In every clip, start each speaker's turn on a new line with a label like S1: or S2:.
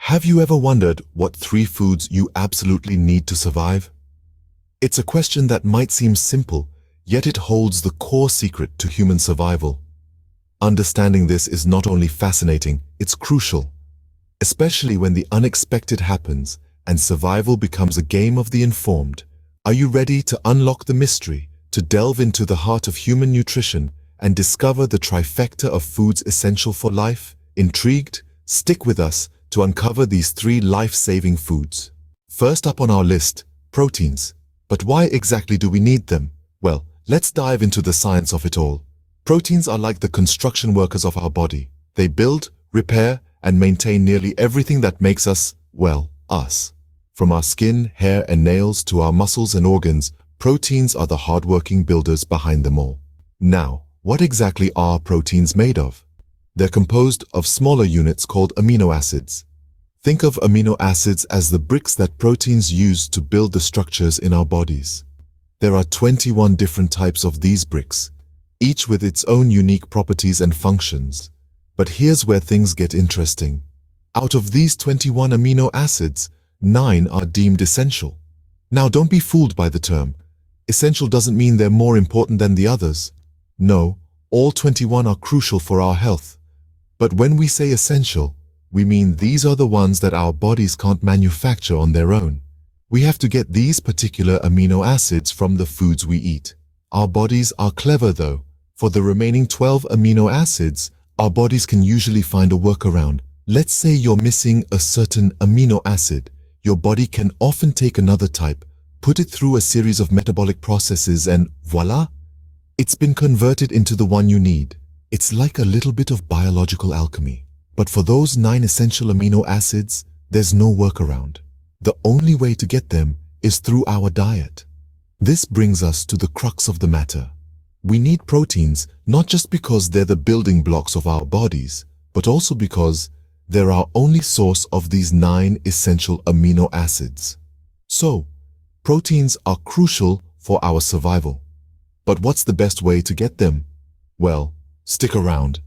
S1: Have you ever wondered what 3 foods you absolutely need to survive? It's a question that might seem simple, yet it holds the core secret to human survival. Understanding this is not only fascinating, it's crucial, especially when the unexpected happens and survival becomes a game of the informed. Are you ready to unlock the mystery, to delve into the heart of human nutrition, and discover the trifecta of foods essential for life? Intrigued? Stick with us to uncover these 3 life-saving foods. First up on our list, proteins. But why exactly do we need them? Well, let's dive into the science of it all. Proteins are like the construction workers of our body. They build, repair, and maintain nearly everything that makes us, well, us. From our skin, hair, and nails to our muscles and organs, proteins are the hardworking builders behind them all. Now, what exactly are proteins made of? They're composed of smaller units called amino acids. Think of amino acids as the bricks that proteins use to build the structures in our bodies. There are 21 different types of these bricks, each with its own unique properties and functions. But here's where things get interesting. Out of these 21 amino acids, 9 are deemed essential. Now, don't be fooled by the term. Essential doesn't mean they're more important than the others. No, all 21 are crucial for our health. But when we say essential, we mean these are the ones that our bodies can't manufacture on their own. We have to get these particular amino acids from the foods we eat. Our bodies are clever though. For the remaining 12 amino acids, our bodies can usually find a workaround. Let's say you're missing a certain amino acid. Your body can often take another type, put it through a series of metabolic processes, and voila! It's been converted into the one you need. It's like a little bit of biological alchemy. But for those 9 essential amino acids, there's no workaround. The only way to get them is through our diet. This brings us to the crux of the matter. We need proteins not just because they're the building blocks of our bodies, but also because they're our only source of these 9 essential amino acids. So, proteins are crucial for our survival. But what's the best way to get them? Well, stick around,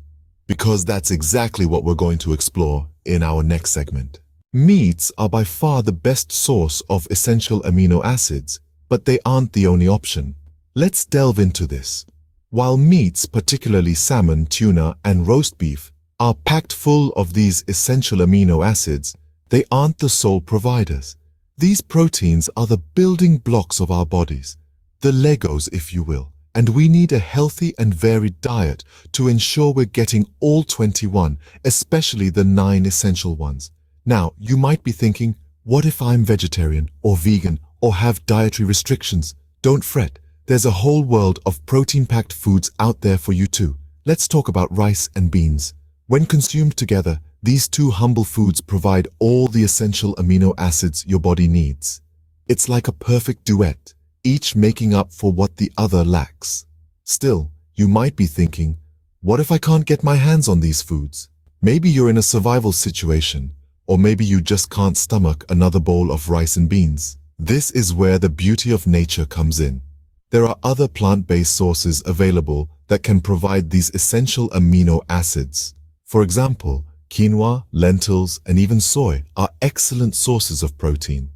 S1: because that's exactly what we're going to explore in our next segment. Meats are by far the best source of essential amino acids, but they aren't the only option. Let's delve into this. While meats, particularly salmon, tuna, and roast beef, are packed full of these essential amino acids, they aren't the sole providers. These proteins are the building blocks of our bodies, the Legos, if you will. And we need a healthy and varied diet to ensure we're getting all 21, especially the 9 essential ones. Now, you might be thinking, what if I'm vegetarian or vegan or have dietary restrictions? Don't fret. There's a whole world of protein-packed foods out there for you too. Let's talk about rice and beans. When consumed together, these 2 humble foods provide all the essential amino acids your body needs. It's like a perfect duet, each making up for what the other lacks. Still, you might be thinking, what if I can't get my hands on these foods? Maybe you're in a survival situation, or maybe you just can't stomach another bowl of rice and beans. This is where the beauty of nature comes in. There are other plant-based sources available that can provide these essential amino acids. For example, quinoa, lentils, and even soy are excellent sources of protein.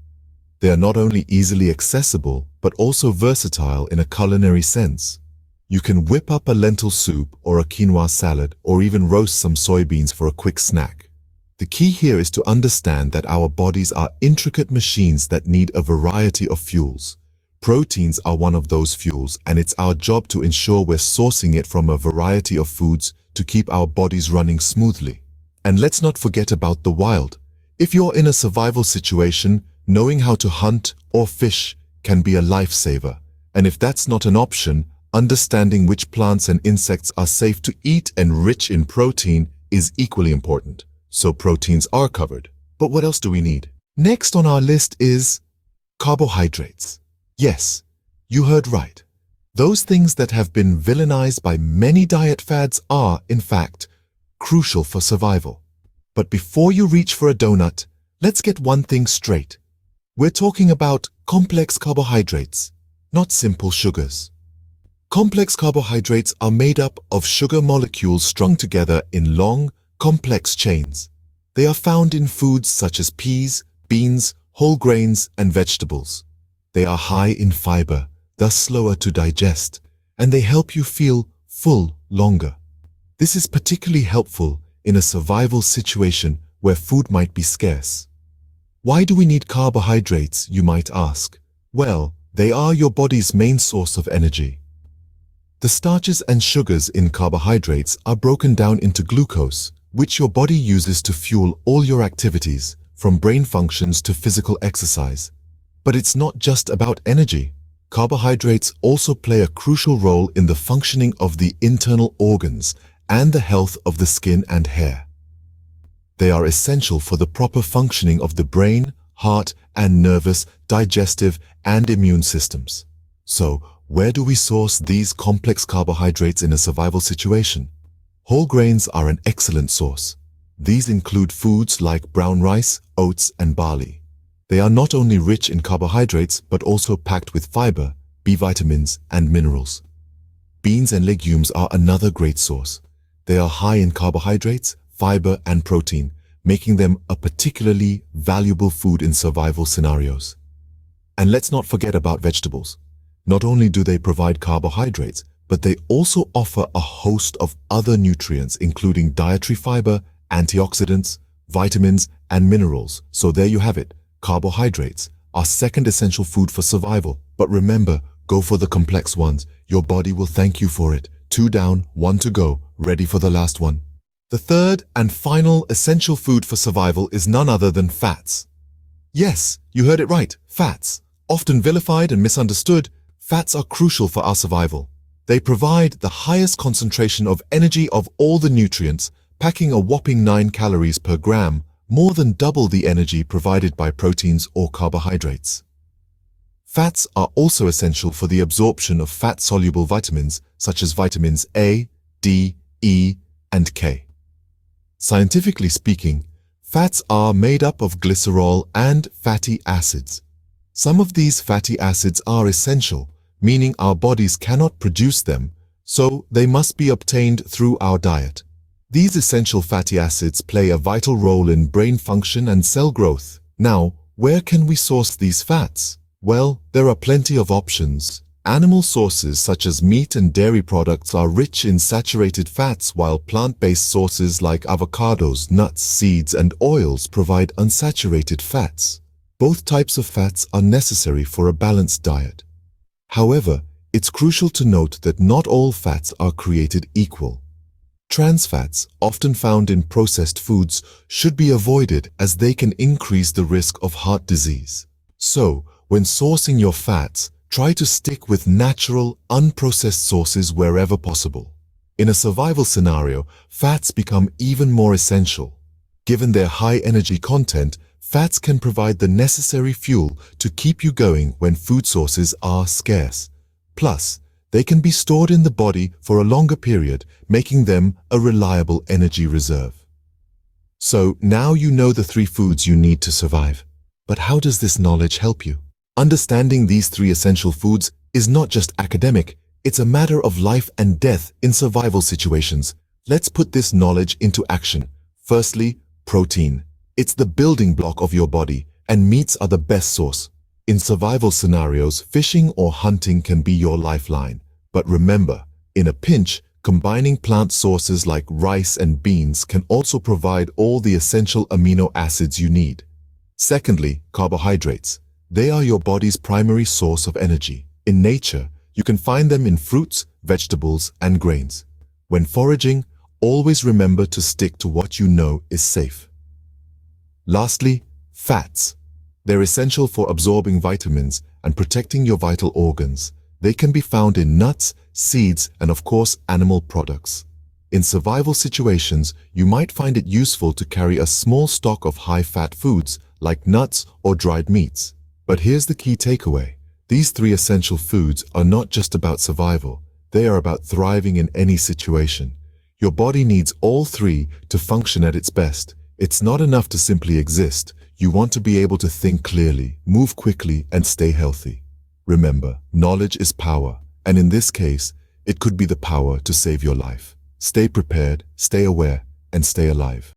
S1: They are not only easily accessible, but also versatile in a culinary sense. You can whip up a lentil soup or a quinoa salad, or even roast some soybeans for a quick snack. The key here is to understand that our bodies are intricate machines that need a variety of fuels. Proteins are one of those fuels, and it's our job to ensure we're sourcing it from a variety of foods to keep our bodies running smoothly. And let's not forget about the wild. If you're in a survival situation, knowing how to hunt or fish can be a lifesaver. And if that's not an option, understanding which plants and insects are safe to eat and rich in protein is equally important. So proteins are covered. But what else do we need? Next on our list is carbohydrates. Yes, you heard right. Those things that have been villainized by many diet fads are, in fact, crucial for survival. But before you reach for a donut, let's get one thing straight. We're talking about complex carbohydrates, not simple sugars. Complex carbohydrates are made up of sugar molecules strung together in long, complex chains. They are found in foods such as peas, beans, whole grains, and vegetables. They are high in fiber, thus slower to digest, and they help you feel full longer. This is particularly helpful in a survival situation where food might be scarce. Why do we need carbohydrates, you might ask? Well, they are your body's main source of energy. The starches and sugars in carbohydrates are broken down into glucose, which your body uses to fuel all your activities, from brain functions to physical exercise. But it's not just about energy. Carbohydrates also play a crucial role in the functioning of the internal organs and the health of the skin and hair. They are essential for the proper functioning of the brain, heart, and nervous, digestive, and immune systems. So, where do we source these complex carbohydrates in a survival situation? Whole grains are an excellent source. These include foods like brown rice, oats, and barley. They are not only rich in carbohydrates, but also packed with fiber, B vitamins, and minerals. Beans and legumes are another great source. They are high in carbohydrates, fiber, and protein, making them a particularly valuable food in survival scenarios. And let's not forget about vegetables. Not only do they provide carbohydrates, but they also offer a host of other nutrients, including dietary fiber, antioxidants, vitamins, and minerals. So there you have it. Carbohydrates are second essential food for survival. But remember, go for the complex ones. Your body will thank you for it. 2 down, 1 to go, ready for the last one. The third and final essential food for survival is none other than fats. Yes, you heard it right, fats. Often vilified and misunderstood, fats are crucial for our survival. They provide the highest concentration of energy of all the nutrients, packing a whopping 9 calories per gram, more than double the energy provided by proteins or carbohydrates. Fats are also essential for the absorption of fat-soluble vitamins such as vitamins A, D, E, and K. Scientifically speaking, fats are made up of glycerol and fatty acids. Some of these fatty acids are essential, meaning our bodies cannot produce them, so they must be obtained through our diet. These essential fatty acids play a vital role in brain function and cell growth. Now, where can we source these fats? Well, there are plenty of options. Animal sources such as meat and dairy products are rich in saturated fats, while plant-based sources like avocados, nuts, seeds, and oils provide unsaturated fats. Both types of fats are necessary for a balanced diet. However, it's crucial to note that not all fats are created equal. Trans fats, often found in processed foods, should be avoided as they can increase the risk of heart disease. So, when sourcing your fats, try to stick with natural, unprocessed sources wherever possible. In a survival scenario, fats become even more essential. Given their high energy content, fats can provide the necessary fuel to keep you going when food sources are scarce. Plus, they can be stored in the body for a longer period, making them a reliable energy reserve. So now you know the 3 foods you need to survive. But how does this knowledge help you? Understanding these 3 essential foods is not just academic, it's a matter of life and death in survival situations. Let's put this knowledge into action. Firstly, protein. It's the building block of your body, and meats are the best source. In survival scenarios, fishing or hunting can be your lifeline. But remember, in a pinch, combining plant sources like rice and beans can also provide all the essential amino acids you need. Secondly, carbohydrates. They are your body's primary source of energy. In nature, you can find them in fruits, vegetables, and grains. When foraging, always remember to stick to what you know is safe. Lastly, fats. They're essential for absorbing vitamins and protecting your vital organs. They can be found in nuts, seeds, and of course, animal products. In survival situations, you might find it useful to carry a small stock of high-fat foods like nuts or dried meats. But here's the key takeaway. These 3 essential foods are not just about survival. They are about thriving in any situation. Your body needs all 3 to function at its best. It's not enough to simply exist. You want to be able to think clearly, move quickly, and stay healthy. Remember, knowledge is power, and in this case, it could be the power to save your life. Stay prepared, stay aware, and stay alive.